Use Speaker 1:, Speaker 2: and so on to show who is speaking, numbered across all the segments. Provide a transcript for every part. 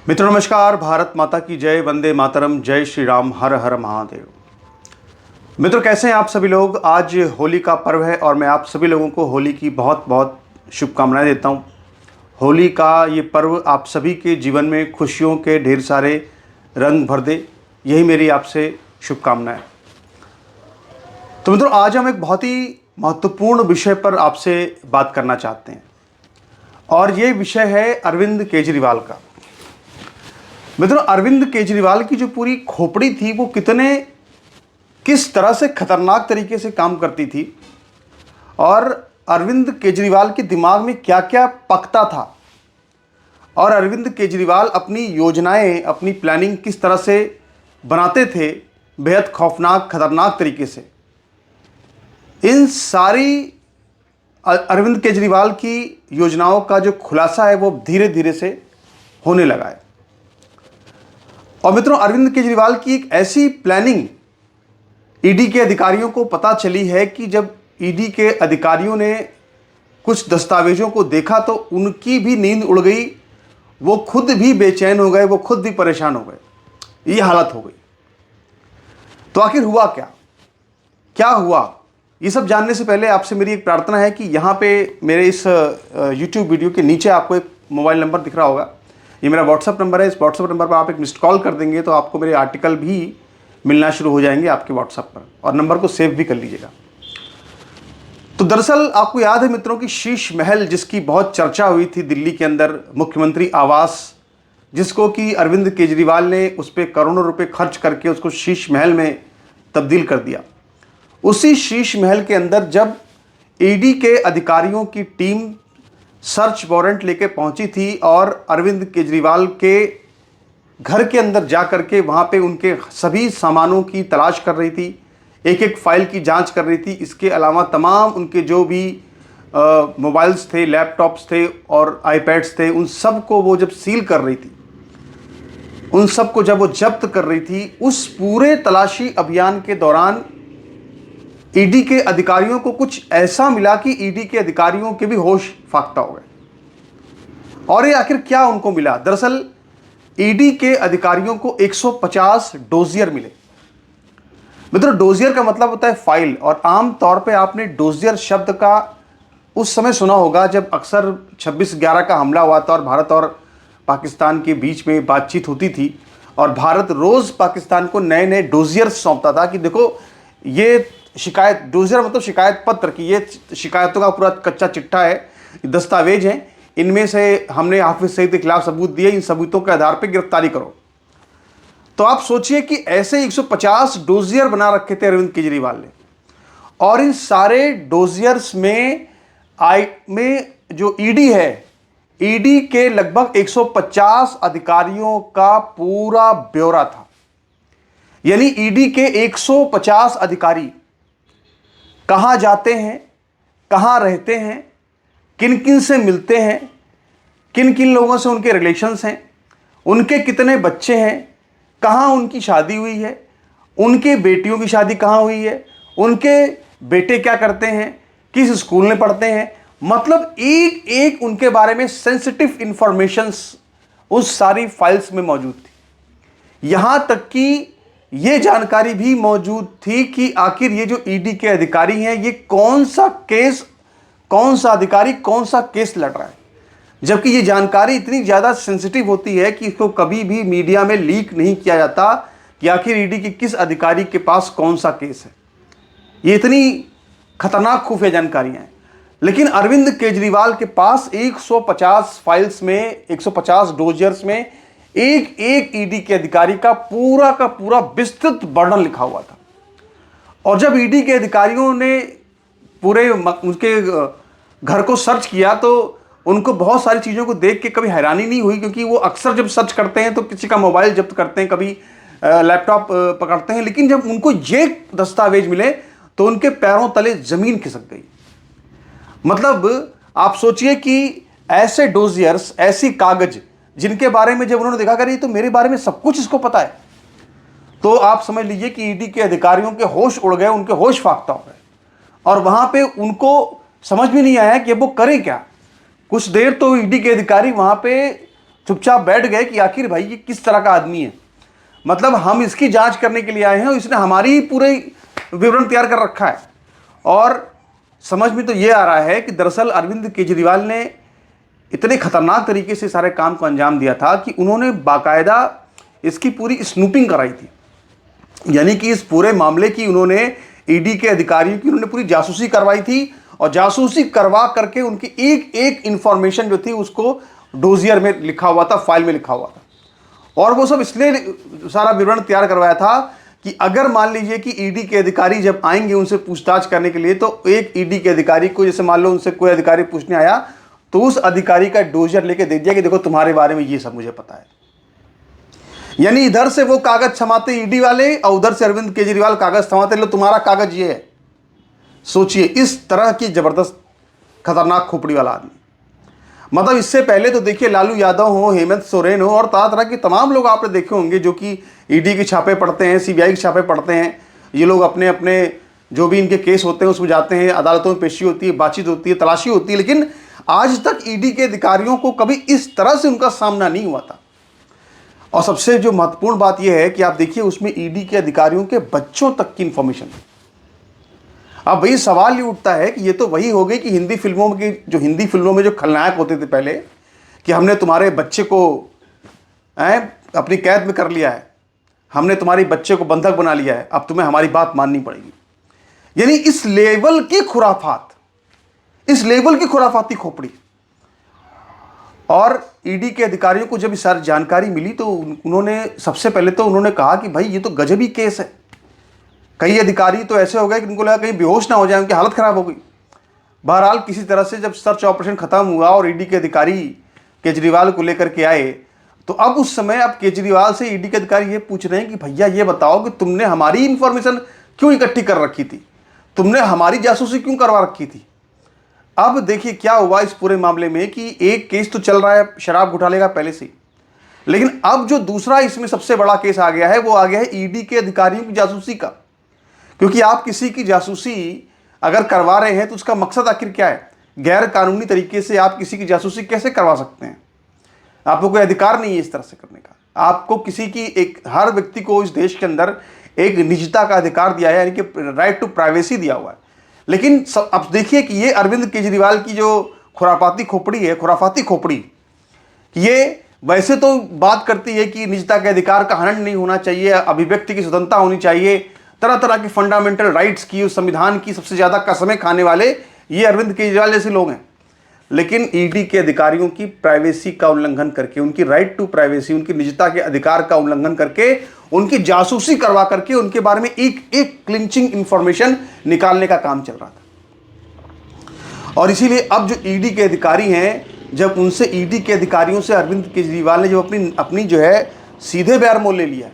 Speaker 1: मित्रों नमस्कार। भारत माता की जय, वंदे मातरम, जय श्री राम, हर हर महादेव। मित्रों कैसे हैं आप सभी लोग। आज होली का पर्व है और मैं आप सभी लोगों को होली की बहुत बहुत शुभकामनाएं देता हूं। होली का ये पर्व आप सभी के जीवन में खुशियों के ढेर सारे रंग भर दे, यही मेरी आपसे शुभकामनाएं। तो मित्रों आज हम एक बहुत ही महत्वपूर्ण विषय पर आपसे बात करना चाहते हैं और ये विषय है अरविंद केजरीवाल का। मित्रों अरविंद केजरीवाल की जो पूरी खोपड़ी थी वो किस तरह से खतरनाक तरीके से काम करती थी और अरविंद केजरीवाल के दिमाग में क्या क्या पकता था और अरविंद केजरीवाल अपनी योजनाएं, अपनी प्लानिंग किस तरह से बनाते थे बेहद खौफनाक खतरनाक तरीके से। इन सारी अरविंद केजरीवाल की योजनाओं का जो खुलासा है वो धीरे धीरे से होने लगा है। और मित्रों अरविंद केजरीवाल की एक ऐसी प्लानिंग ईडी के अधिकारियों को पता चली है कि जब ईडी के अधिकारियों ने कुछ दस्तावेजों को देखा तो उनकी भी नींद उड़ गई, वो खुद भी बेचैन हो गए, वो खुद भी परेशान हो गए, ये हालत हो गई। तो आखिर हुआ क्या, क्या हुआ, ये सब जानने से पहले आपसे मेरी एक प्रार्थना है कि यहाँ पे मेरे इस YouTube वीडियो के नीचे आपको एक मोबाइल नंबर दिख रहा होगा। ये मेरा व्हाट्सअप नंबर है। इस व्हाट्सअप नंबर पर आप एक मिस्ड कॉल कर देंगे तो आपको मेरे आर्टिकल भी मिलना शुरू हो जाएंगे आपके व्हाट्सएप पर, और नंबर को सेव भी कर लीजिएगा। तो दरअसल आपको याद है मित्रों की शीश महल जिसकी बहुत चर्चा हुई थी दिल्ली के अंदर, मुख्यमंत्री आवास, जिसको कि अरविंद केजरीवाल ने उस पर करोड़ों रुपए खर्च करके उसको शीश महल में तब्दील कर दिया। उसी शीश महल के अंदर जब ईडी के अधिकारियों की टीम सर्च वारंट लेके पहुंची थी और अरविंद केजरीवाल के घर के अंदर जा करके वहाँ पे उनके सभी सामानों की तलाश कर रही थी, एक एक फाइल की जांच कर रही थी। इसके अलावा तमाम उनके जो भी मोबाइल्स थे, लैपटॉप्स थे और आईपैड्स थे, उन सब को वो जब सील कर रही थी, उन सब को जब वो जब्त कर रही थी, उस पूरे तलाशी अभियान के दौरान ईडी के अधिकारियों को कुछ ऐसा मिला कि ईडी के अधिकारियों के भी होश फाख्ता हो गए। और ये आखिर क्या उनको मिला? दरअसल ईडी के अधिकारियों को 150 डोजियर मिले। मित्रों डोजियर का मतलब होता है फाइल, और आम तौर पे आपने डोजियर शब्द का उस समय सुना होगा जब अक्सर 26/11 का हमला हुआ था और भारत और पाकिस्तान के बीच में बातचीत होती थी और भारत रोज पाकिस्तान को नए नए डोजियर सौंपता था कि देखो ये शिकायत, डोजियर मतलब शिकायत पत्र, कि ये शिकायतों का पूरा कच्चा चिट्ठा है, दस्तावेज हैं, इनमें से हमने हाफिज सईद के खिलाफ सबूत दिए, इन सबूतों के आधार पर गिरफ्तारी करो। तो आप सोचिए कि ऐसे 150 डोजियर बना रखे थे अरविंद केजरीवाल ने, और इन सारे डोजियर्स में जो ईडी है, ईडी के लगभग 150 अधिकारियों का पूरा ब्यौरा था। यानी ईडी के 150 अधिकारी कहां जाते हैं, कहां रहते हैं, किन किन से मिलते हैं, किन किन लोगों से उनके रिलेशंस हैं, उनके कितने बच्चे हैं, कहां उनकी शादी हुई है, उनके बेटियों की शादी कहां हुई है, उनके बेटे क्या करते हैं, किस स्कूल में पढ़ते हैं, मतलब एक एक उनके बारे में सेंसिटिव इंफॉर्मेशंस उस सारी फाइल्स में मौजूद थी। यहां तक कि ये जानकारी भी मौजूद थी कि आखिर ये जो ईडी के अधिकारी हैं ये कौन सा केस, कौन सा अधिकारी कौन सा केस लड़ रहा है। जबकि ये जानकारी इतनी ज़्यादा सेंसिटिव होती है कि इसको कभी भी मीडिया में लीक नहीं किया जाता कि आखिर ईडी के किस अधिकारी के पास कौन सा केस है। ये इतनी खतरनाक खुफिया जानकारियां हैं। लेकिन अरविंद केजरीवाल के पास 150 फाइल्स में, 150 डोजियर्स में एक एक ईडी के अधिकारी का पूरा विस्तृत वर्णन लिखा हुआ था। और जब ईडी के अधिकारियों ने पूरे उनके घर को सर्च किया तो उनको बहुत सारी चीज़ों को देख के कभी हैरानी नहीं हुई, क्योंकि वो अक्सर जब सर्च करते हैं तो किसी का मोबाइल जब्त करते हैं, कभी लैपटॉप पकड़ते हैं, लेकिन जब उनको ये दस्तावेज मिले तो उनके पैरों तले जमीन खिसक गई। मतलब आप सोचिए कि ऐसे डोजियर्स, ऐसी कागज जिनके बारे में जब उन्होंने देखा करी तो मेरे बारे में सब कुछ इसको पता है, तो आप समझ लीजिए कि ईडी के अधिकारियों के होश उड़ गए, उनके होश फाख्ता हो गए, और वहां पे उनको समझ भी नहीं आया कि अब वो करें क्या। कुछ देर तो ईडी के अधिकारी वहां पे चुपचाप बैठ गए कि आखिर भाई ये किस तरह का आदमी है, मतलब हम इसकी जांच करने के लिए आए हैं और इसने हमारी पूरे विवरण तैयार कर रखा है। और समझ में तो ये आ रहा है कि दरअसल अरविंद केजरीवाल ने इतने खतरनाक तरीके से सारे काम को अंजाम दिया था कि उन्होंने बाकायदा इसकी पूरी स्नूपिंग कराई थी, यानी कि इस पूरे मामले की उन्होंने ईडी के अधिकारियों की उन्होंने पूरी जासूसी करवाई थी और जासूसी करवा करके उनकी एक एक इंफॉर्मेशन जो थी उसको डोजियर में लिखा हुआ था, फाइल में लिखा हुआ था। और वो सब इसलिए सारा विवरण तैयार करवाया था कि अगर मान लीजिए कि ईडी के अधिकारी जब आएंगे उनसे पूछताछ करने के लिए, तो एक ईडी के अधिकारी को, जैसे मान लो उनसे कोई अधिकारी पूछने आया तो उस अधिकारी का डोजियर लेके दे दिया कि देखो तुम्हारे बारे में ये सब मुझे पता है। यानी इधर से वो कागज थमाते ईडी वाले और उधर से अरविंद केजरीवाल कागज थमाते, लो तुम्हारा कागज ये है। सोचिए, इस तरह की जबरदस्त खतरनाक खोपड़ी वाला आदमी। मतलब इससे पहले तो देखिए लालू यादव हो, हेमंत सोरेन हो और तरह तरह के तमाम लोग आपने देखे होंगे जो कि ईडी के छापे पढ़ते हैं, सीबीआई के छापे पढ़ते हैं। ये लोग अपने अपने जो भी इनके केस होते हैं उसमें जाते हैं, अदालतों में पेशी होती है, बातचीत होती है, तलाशी होती है, लेकिन आज तक ईडी के अधिकारियों को कभी इस तरह से उनका सामना नहीं हुआ था। और सबसे जो महत्वपूर्ण बात यह है कि आप देखिए उसमें ईडी के अधिकारियों के बच्चों तक की इंफॉर्मेशन है। अब वही सवाल ये उठता है कि ये तो वही हो गई कि हिंदी फिल्मों में जो खलनायक होते थे पहले, कि हमने तुम्हारे बच्चे को अपनी कैद में कर लिया है, हमने तुम्हारे बच्चे को बंधक बना लिया है, अब तुम्हें हमारी बात माननी पड़ेगी। यानी इस लेवल की खुराफात, इस लेवल की खुराफाती खोपड़ी। और ईडी के अधिकारियों को जब इस सारी जानकारी मिली तो उन्होंने सबसे पहले तो उन्होंने कहा कि भाई ये तो गजबी केस है। कई अधिकारी तो ऐसे हो गए कि उनको लगा कहीं बेहोश ना हो जाए, उनकी हालत खराब हो गई। बहरहाल किसी तरह से जब सर्च ऑपरेशन खत्म हुआ और ईडी के अधिकारी केजरीवाल को लेकर के आए, तो अब उस समय अब केजरीवाल से ईडी के अधिकारी ये पूछ रहे हैं कि भैया ये बताओ कि तुमने हमारी इंफॉर्मेशन क्यों इकट्ठी कर रखी थी, तुमने हमारी जासूसी क्यों करवा रखी थी। अब देखिए क्या हुआ इस पूरे मामले में कि एक केस तो चल रहा है शराब घोटाले का पहले से, लेकिन अब जो दूसरा इसमें सबसे बड़ा केस आ गया है वो आ गया है ईडी के अधिकारियों की जासूसी का। क्योंकि आप किसी की जासूसी अगर करवा रहे हैं तो उसका मकसद आखिर क्या है? गैर कानूनी तरीके से आप किसी की जासूसी कैसे करवा सकते हैं? आपको कोई अधिकार नहीं है इस तरह से करने का। आपको किसी की हर व्यक्ति को इस देश के अंदर एक निजता का अधिकार दिया है, यानी कि राइट टू प्राइवेसी दिया हुआ है। लेकिन अब देखिए कि ये अरविंद केजरीवाल की जो खुराफाती खोपड़ी, ये वैसे तो बात करती है कि निजता के अधिकार का हनन नहीं होना चाहिए, अभिव्यक्ति की स्वतंत्रता होनी चाहिए, तरह तरह की फंडामेंटल राइट्स की, उस संविधान की सबसे ज्यादा कसमें खाने वाले ये अरविंद केजरीवाल जैसे लोग हैं। लेकिन ईडी के अधिकारियों की प्राइवेसी का उल्लंघन करके, उनकी राइट टू प्राइवेसी, उनकी निजता के अधिकार का उल्लंघन करके, उनकी जासूसी करवा करके उनके बारे में एक एक क्लिंचिंग इंफॉर्मेशन निकालने का काम चल रहा था। और इसीलिए अब जो ईडी के अधिकारी हैं, जब उनसे ईडी के अधिकारियों से अरविंद केजरीवाल ने जो अपनी जो है सीधे बैर मोल ले लिया,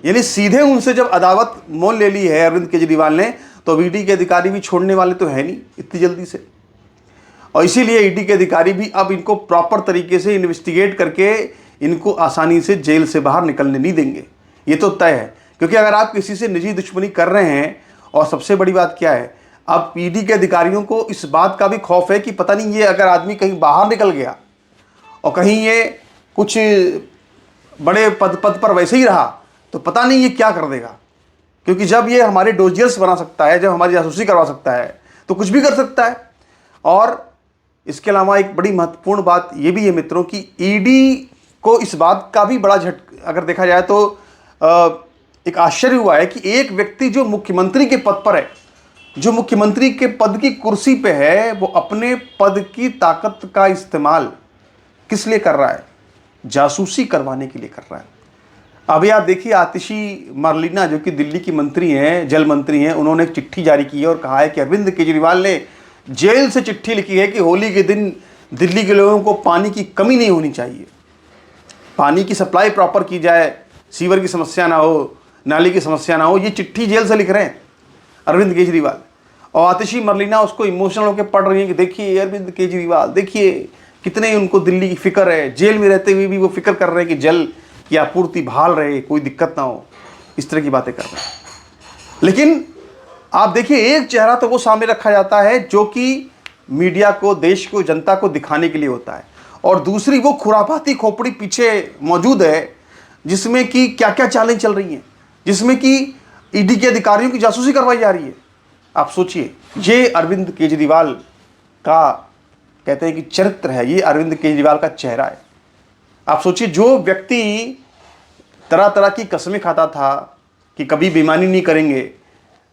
Speaker 1: यानी सीधे उनसे जब अदावत मोल ले ली है अरविंद केजरीवाल ने, तो ईडी के अधिकारी भी छोड़ने वाले तो है नहीं इतनी जल्दी से। और इसीलिए ईडी के अधिकारी भी अब इनको प्रॉपर तरीके से इन्वेस्टिगेट करके इनको आसानी से जेल से बाहर निकलने नहीं देंगे, ये तो तय है। क्योंकि अगर आप किसी से निजी दुश्मनी कर रहे हैं, और सबसे बड़ी बात क्या है, अब ईडी के अधिकारियों को इस बात का भी खौफ है कि पता नहीं ये अगर आदमी कहीं बाहर निकल गया और कहीं ये कुछ बड़े पद पर वैसे ही रहा तो पता नहीं ये क्या कर देगा। क्योंकि जब ये हमारे डोजियर्स बना सकता है, जब हमारी जासूसी करवा सकता है, तो कुछ भी कर सकता है। और इसके अलावा एक बड़ी महत्वपूर्ण बात ये भी है मित्रों कि ईडी को इस बात का भी बड़ा अगर देखा जाए तो एक आश्चर्य हुआ है कि एक व्यक्ति जो मुख्यमंत्री के पद पर है, जो मुख्यमंत्री के पद की कुर्सी पे है, वो अपने पद की ताकत का इस्तेमाल किस लिए कर रहा है? जासूसी करवाने के लिए कर रहा है। अभी आप देखिए आतिशी मरलीना जो कि दिल्ली की मंत्री हैं, जल मंत्री हैं, उन्होंने एक चिट्ठी जारी की है और कहा है कि अरविंद केजरीवाल ने जेल से चिट्ठी लिखी है कि होली के दिन दिल्ली के लोगों को पानी की कमी नहीं होनी चाहिए, पानी की सप्लाई प्रॉपर की जाए, सीवर की समस्या ना हो, नाली की समस्या ना हो। ये चिट्ठी जेल से लिख रहे हैं अरविंद केजरीवाल। और आतिशी मरलीना उसको इमोशनल होकर पढ़ रही है कि देखिए अरविंद केजरीवाल, देखिए कितने उनको दिल्ली की फिक्र है, जेल में रहते हुए भी वो फिक्र कर रहे हैं कि जल की आपूर्ति बहाल रहे, कोई दिक्कत ना हो, इस तरह की बातें कर रहे हैं। लेकिन आप देखिए एक चेहरा तो वो सामने रखा जाता है जो कि मीडिया को, देश को, जनता को दिखाने के लिए होता है, और दूसरी वो खुरापाती खोपड़ी पीछे मौजूद है जिसमें कि क्या क्या चालें चल रही हैं, जिसमें कि ईडी के अधिकारियों की जासूसी करवाई जा रही है। आप सोचिए, ये अरविंद केजरीवाल का कहते हैं कि चरित्र है, ये अरविंद केजरीवाल का चेहरा है। आप सोचिए, जो व्यक्ति तरह तरह की कस्में खाता था कि कभी बेईमानी नहीं करेंगे,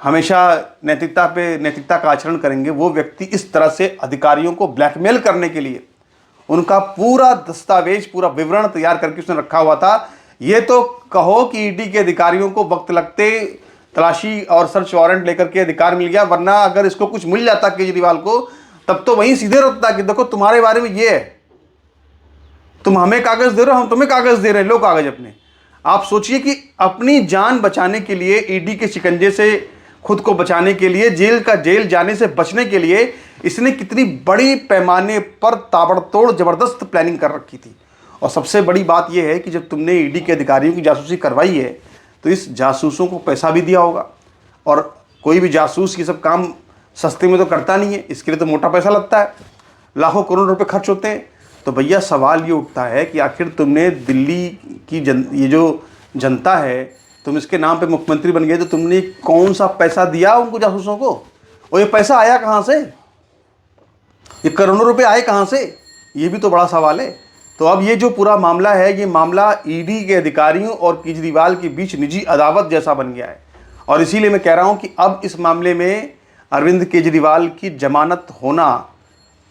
Speaker 1: हमेशा नैतिकता का आचरण करेंगे, वो व्यक्ति इस तरह से अधिकारियों को ब्लैकमेल करने के लिए उनका पूरा दस्तावेज, पूरा विवरण तैयार करके उसने रखा हुआ था। ये तो कहो कि ईडी के अधिकारियों को वक्त लगते तलाशी और सर्च वारंट लेकर के अधिकार मिल गया, वरना अगर इसको कुछ मिल जाता केजरीवाल को तब तो वहीं सीधे रोकता कि देखो तुम्हारे बारे में ये है, तुम हमें कागज दे रहे हो, हम तुम्हें कागज दे रहे हैं, लो कागज अपने। आप सोचिए कि अपनी जान बचाने के लिए, ईडी के शिकंजे से खुद को बचाने के लिए, जेल जाने से बचने के लिए इसने कितनी बड़ी पैमाने पर ताबड़तोड़ जबरदस्त प्लानिंग कर रखी थी। और सबसे बड़ी बात यह है कि जब तुमने ईडी के अधिकारियों की जासूसी करवाई है तो इस जासूसों को पैसा भी दिया होगा, और कोई भी जासूस ये सब काम सस्ते में तो करता नहीं है, इसके लिए तो मोटा पैसा लगता है, लाखों करोड़ रुपए खर्च होते हैं। तो भैया सवाल ये उठता है कि आखिर तुमने दिल्ली की ये जो जनता है, तुम इसके नाम पे मुख्यमंत्री बन गए, तो तुमने कौन सा पैसा दिया उनको जासूसों को? और ये पैसा आया कहाँ से? ये करोड़ों रुपए आए कहाँ से? ये भी तो बड़ा सवाल है। तो अब ये जो पूरा मामला है, ये मामला ईडी के अधिकारियों और केजरीवाल के बीच निजी अदावत जैसा बन गया है। और इसीलिए मैं कह रहा हूँ कि अब इस मामले में अरविंद केजरीवाल की जमानत होना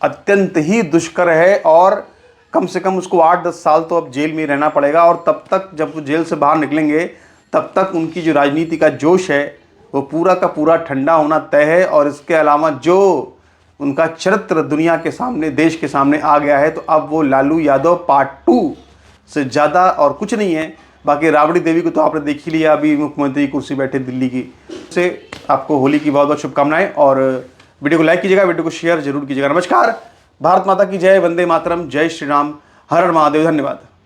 Speaker 1: अत्यंत ही दुष्कर है, और कम से कम उसको 8-10 साल तो अब जेल में रहना पड़ेगा। और तब तक जब वो जेल से बाहर निकलेंगे तब तक उनकी जो राजनीति का जोश है वो पूरा का पूरा ठंडा होना तय है। और इसके अलावा जो उनका चरित्र दुनिया के सामने, देश के सामने आ गया है, तो अब वो लालू यादव पार्ट 2 से ज़्यादा और कुछ नहीं है। बाकी राबड़ी देवी को तो आपने देख ही लिया, अभी मुख्यमंत्री की कुर्सी बैठे दिल्ली की। से आपको होली की बहुत बहुत शुभकामनाएं, और वीडियो को लाइक कीजिएगा, वीडियो को शेयर जरूर कीजिएगा। नमस्कार, भारत माता की जय, वंदे मातरम, जय श्री राम, हर हर महादेव, धन्यवाद।